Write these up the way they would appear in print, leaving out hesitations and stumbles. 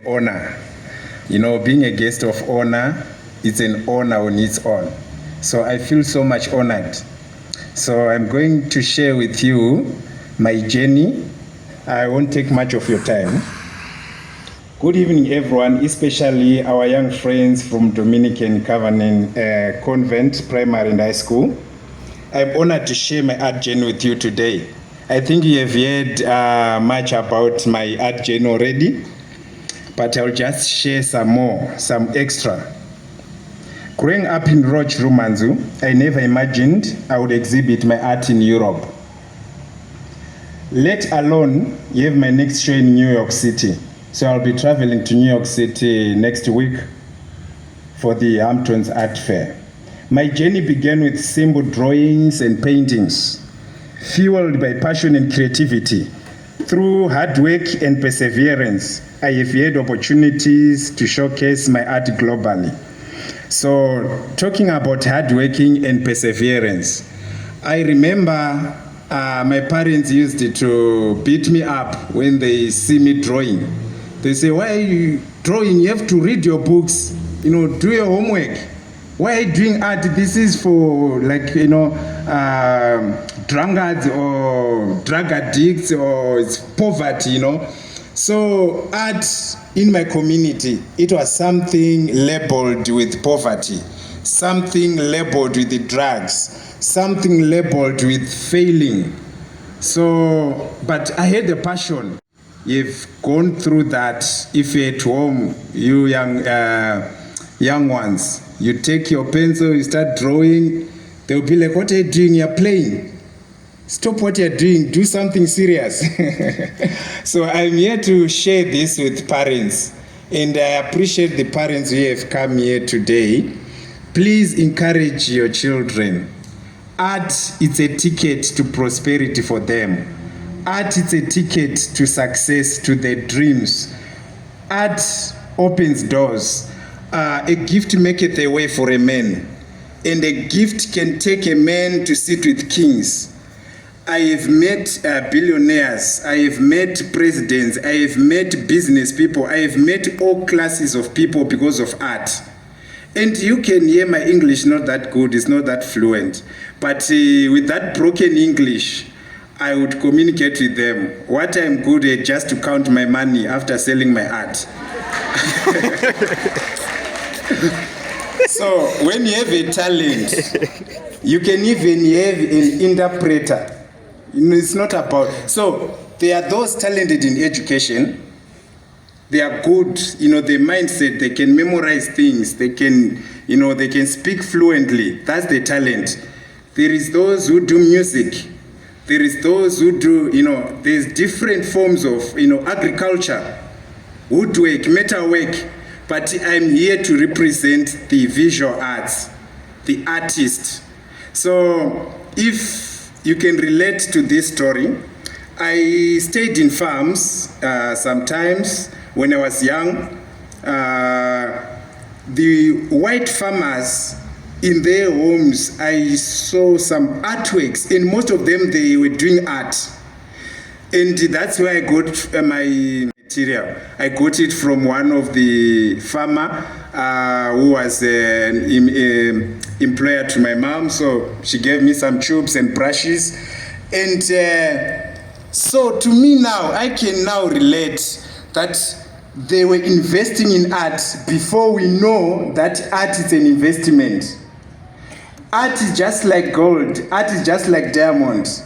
Honor. Being a guest of honor, it's an honor on its own. So I feel so much honored. So I'm going to share with you my journey. I won't take much of your time. Good evening, everyone, especially our young friends from Dominican Convent Primary and High School. I'm honored to share my art journey with you today. I think you have heard much about my art journey already, but I'll just share some extra. Growing up in Roch, Rumanzu, I never imagined I would exhibit my art in Europe. Let alone have my next show in New York City. So I'll be traveling to New York City next week for the Hamptons Art Fair. My journey began with simple drawings and paintings, fueled by passion and creativity. Through hard work and perseverance, I have had opportunities to showcase my art globally. So, talking about hard working and perseverance, I remember my parents used to beat me up when they see me drawing. They say, "Why are you drawing? You have to read your books, do your homework. Why are you doing art? This is for drunkards or drug addicts, or it's poverty, So art in my community, it was something labeled with poverty, something labeled with the drugs, something labeled with failing. So, but I had the passion. You've gone through that. If you're at home, you young ones, you take your pencil, you start drawing, they'll be like, "What are you doing? You're playing. Stop what you're doing, do something serious." So I'm here to share this with parents, and I appreciate the parents who have come here today. Please encourage your children. Art is a ticket to prosperity for them. Art is a ticket to success, to their dreams. Art opens doors. A gift maketh a way for a man, and a gift can take a man to sit with kings. I have met billionaires, I have met presidents, I have met business people, I have met all classes of people because of art. And you can hear my English not that good, it's not that fluent. But with that broken English, I would communicate with them. What I'm good at, just to count my money after selling my art. So when you have a talent, you can even have an interpreter. It's not about. So there are those talented in education. They are good, their mindset, they can memorize things, they can speak fluently. That's the talent. There is those who do music. There is those who do, there's different forms of, agriculture, woodwork, metalwork. But I'm here to represent the visual arts, the artist. So if you can relate to this story, I stayed in farms sometimes when I was young. The white farmers, in their homes, I saw some artworks, and most of them, they were doing art. And that's where I got my material. I got it from one of the farmer who was an employer to my mom. So she gave me some tubes and brushes. And so to me now, I can now relate that they were investing in art before we know that art is an investment. Art is just like gold. Art is just like diamonds.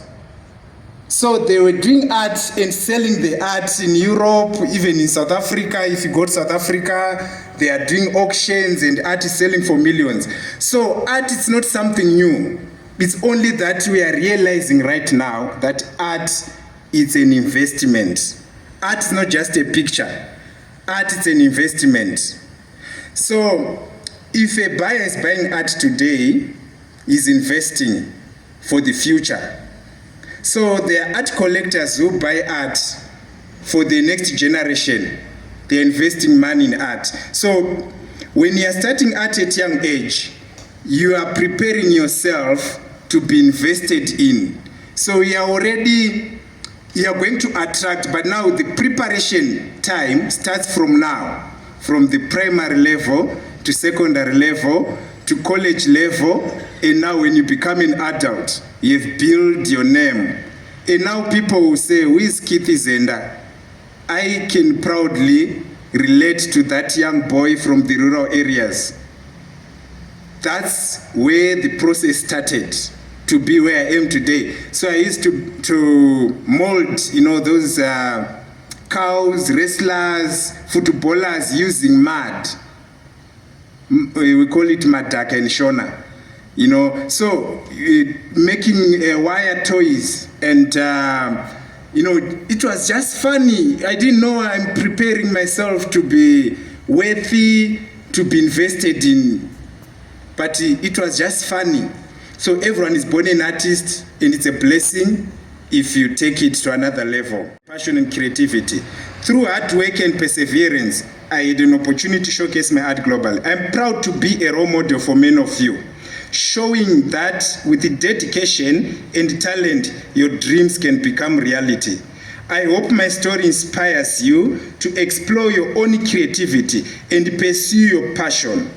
So they were doing art and selling the art in Europe, even in South Africa. If you go to South Africa, they are doing auctions and art is selling for millions. So art is not something new. It's only that we are realizing right now that art is an investment. Art is not just a picture. Art is an investment. So if a buyer is buying art today, is investing for the future. So there are art collectors who buy art for the next generation. They're investing money in art. So when you're starting art at a young age, you are preparing yourself to be invested in. So you are already You are going to attract, but now the preparation time starts from now, from the primary level to secondary level to college level, and now when you become an adult, you've built your name. And now people will say, who is Keith Zenda? I can proudly relate to that young boy from the rural areas. That's where the process started to be where I am today. So I used to mold, those cows, wrestlers, footballers using mud. We call it madaka and shona. So making wire toys, and it was just funny. I didn't know I'm preparing myself to be worthy, to be invested in, but it was just funny. So everyone is born an artist, and it's a blessing if you take it to another level. Passion and creativity. Through hard work and perseverance, I had an opportunity to showcase my art globally. I'm proud to be a role model for many of you, showing that with the dedication and talent, your dreams can become reality. I hope my story inspires you to explore your own creativity and pursue your passion.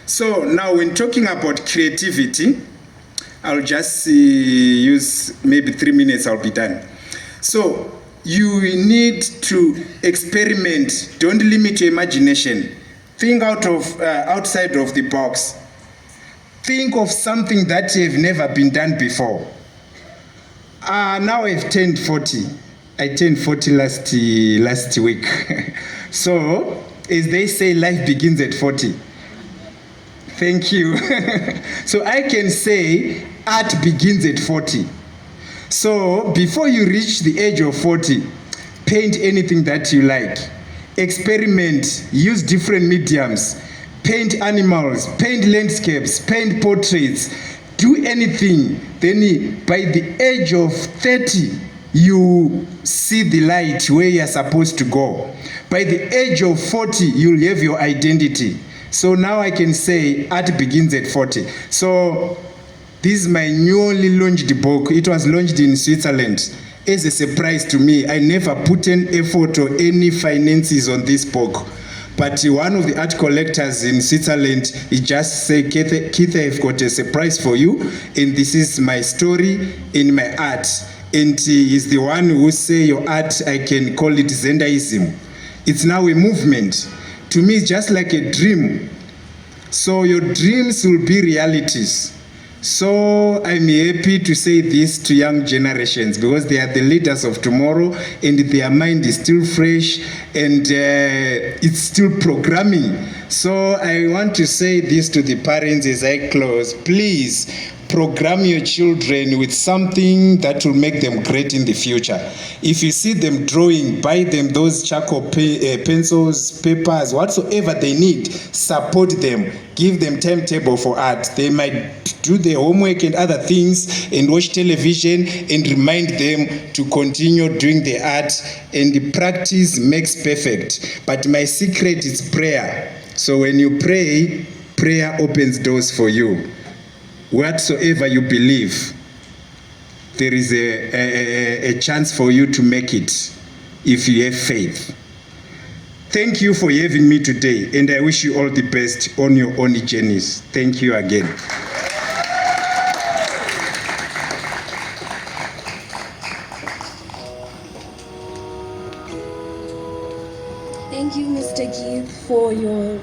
So now when talking about creativity, I'll just use maybe 3 minutes, I'll be done. So you need to experiment. Don't limit your imagination. Think outside of the box. Think of something that have never been done before. Now I've turned 40. I turned 40 last week. So, as they say, life begins at 40. Thank you. So I can say art begins at 40. So before you reach the age of 40, paint anything that you like. Experiment, use different mediums. Paint animals, paint landscapes, paint portraits, do anything. Then by the age of 30, you see the light where you're supposed to go. By the age of 40, you'll have your identity. So now I can say art begins at 40. So this is my newly launched book. It was launched in Switzerland. As a surprise to me, I never put an effort or any finances on this book. But one of the art collectors in Switzerland, he just said, Keith, I've got a surprise for you, and this is my story in my art. And he's the one who say your art, I can call it Zendaism. It's now a movement. To me, it's just like a dream. So your dreams will be realities. So I'm happy to say this to young generations, because they are the leaders of tomorrow, and their mind is still fresh, and it's still programming. So I want to say this to the parents as I close. Please program your children with something that will make them great in the future. If you see them drawing, buy them those charcoal pencils, papers, whatsoever they need. Support them. Give them timetable for art. They might do their homework and other things and watch television, and remind them to continue doing the art, and the practice makes perfect. But my secret is prayer. So when you pray, prayer opens doors for you. Whatsoever you believe, there is a chance for you to make it if you have faith. Thank you for having me today, and I wish you all the best on your own journeys. Thank you again. Thank you, Mr. Keith, for your